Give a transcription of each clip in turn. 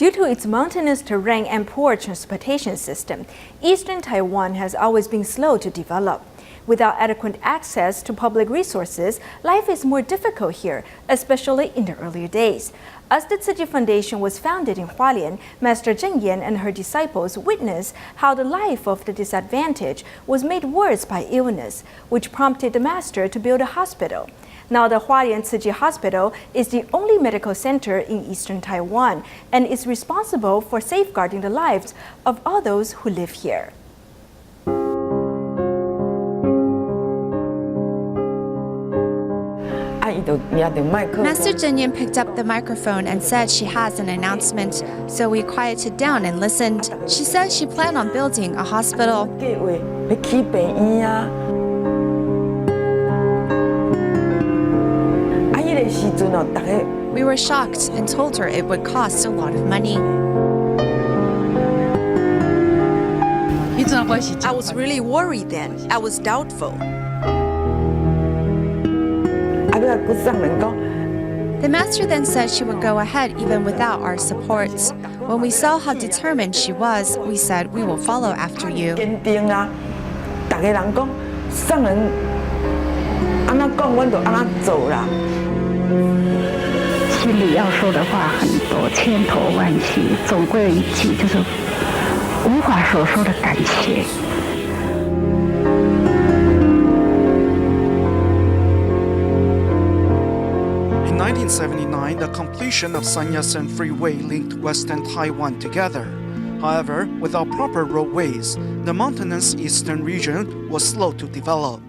Due to its mountainous terrain and poor transportation system, eastern Taiwan has always been slow to develop. Without adequate access to public resources, life is more difficult here, especially in the earlier days. As the Tzu-Chi Foundation was founded in Hualian, Master Zheng Yan and her disciples witnessed how the life of the disadvantaged was made worse by illness, which prompted the master to build a hospital. Now the Hualian Tzu-Chi Hospital is the only medical center in eastern Taiwan and is responsible for safeguarding the lives of all those who live here. Master Zheng Yan picked up the microphone and said she has an announcement, so we quieted down and listened. She said she planned on building a hospital. We were shocked and told her it would cost a lot of money. I was really worried then. I was doubtful. The master then said she would go ahead even without our support. When we saw how determined she was, we said we will follow after you. In 1979, the completion of Sanyaseng Freeway linked Western Taiwan together. However, without proper roadways, the mountainous eastern region was slow to develop.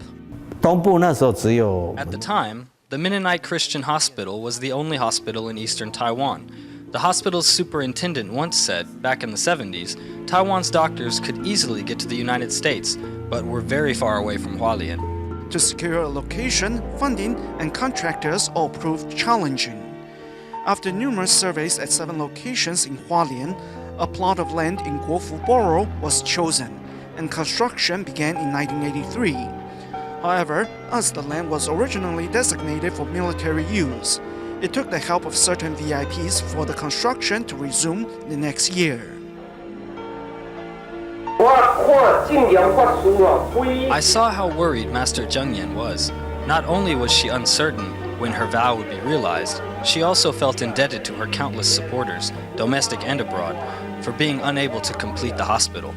At the time, the Mennonite Christian Hospital was the only hospital in eastern Taiwan. The hospital's superintendent once said, back in the 70s, Taiwan's doctors could easily get to the United States, but were very far away from Hualian. To secure a location, funding, and contractors all proved challenging. After numerous surveys at 7 locations in Hualien, a plot of land in Guofu Borough was chosen, and construction began in 1983. However, as the land was originally designated for military use, it took the help of certain VIPs for the construction to resume the next year. I saw how worried Master Zheng Yan was. Not only was she uncertain when her vow would be realized, she also felt indebted to her countless supporters, domestic and abroad, for being unable to complete the hospital.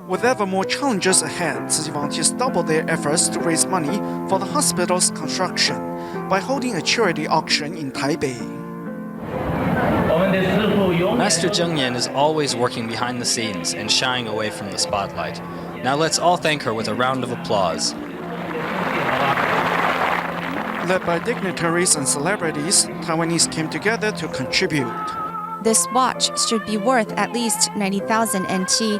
With ever more challenges ahead, Tzu-Chi volunteers doubled their efforts to raise money for the hospital's construction by holding a charity auction in Taipei. Master Zheng Yan is always working behind the scenes and shying away from the spotlight. Now let's all thank her with a round of applause. Led by dignitaries and celebrities, Taiwanese came together to contribute. This watch should be worth at least 90,000 NT.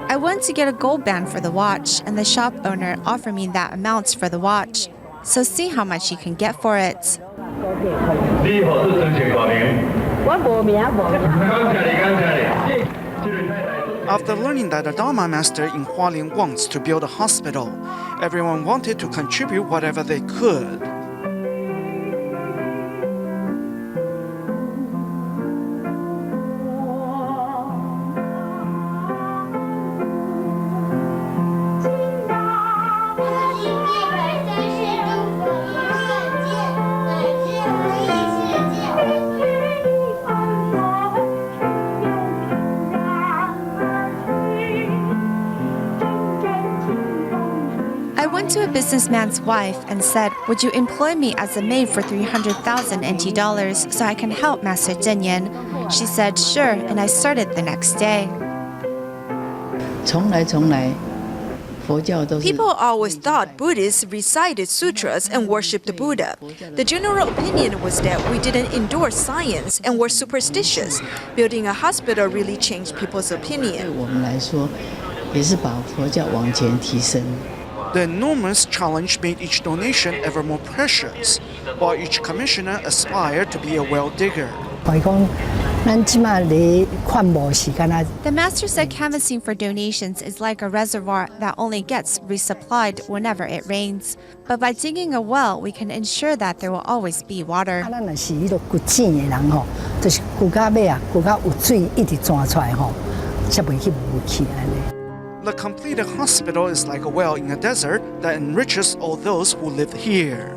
I went to get a gold band for the watch, and the shop owner offered me that amount for the watch. So see how much you can get for it. After learning that the Dharma master in Hualien wants to build a hospital, everyone wanted to contribute whatever they could. I went to a businessman's wife and said, "Would you employ me as a maid for 300,000 NT dollars so I can help Master Zheng Yan?" She said, "Sure," and I started the next day. People always thought Buddhists recited sutras and worshipped the Buddha. The general opinion was that we didn't endorse science and were superstitious. Building a hospital really changed people's opinion. The enormous challenge made each donation ever more precious, while each commissioner aspired to be a well digger. The master said canvassing for donations is like a reservoir that only gets resupplied whenever it rains. But by digging a well, we can ensure that there will always be water. The completed hospital is like a well in a desert that enriches all those who live here.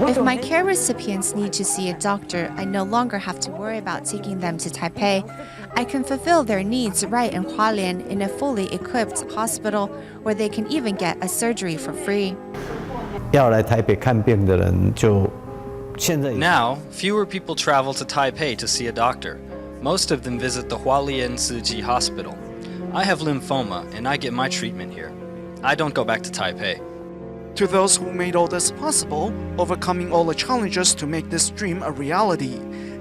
If my care recipients need to see a doctor, I no longer have to worry about taking them to Taipei. I can fulfill their needs right in Hualian in a fully equipped hospital where they can even get a surgery for free. Now, fewer people travel to Taipei to see a doctor. Most of them visit the Hualian Tzu-Chi hospital. I have lymphoma and I get my treatment here. I don't go back to Taipei. To those who made all this possible, overcoming all the challenges to make this dream a reality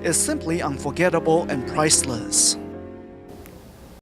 is simply unforgettable and priceless.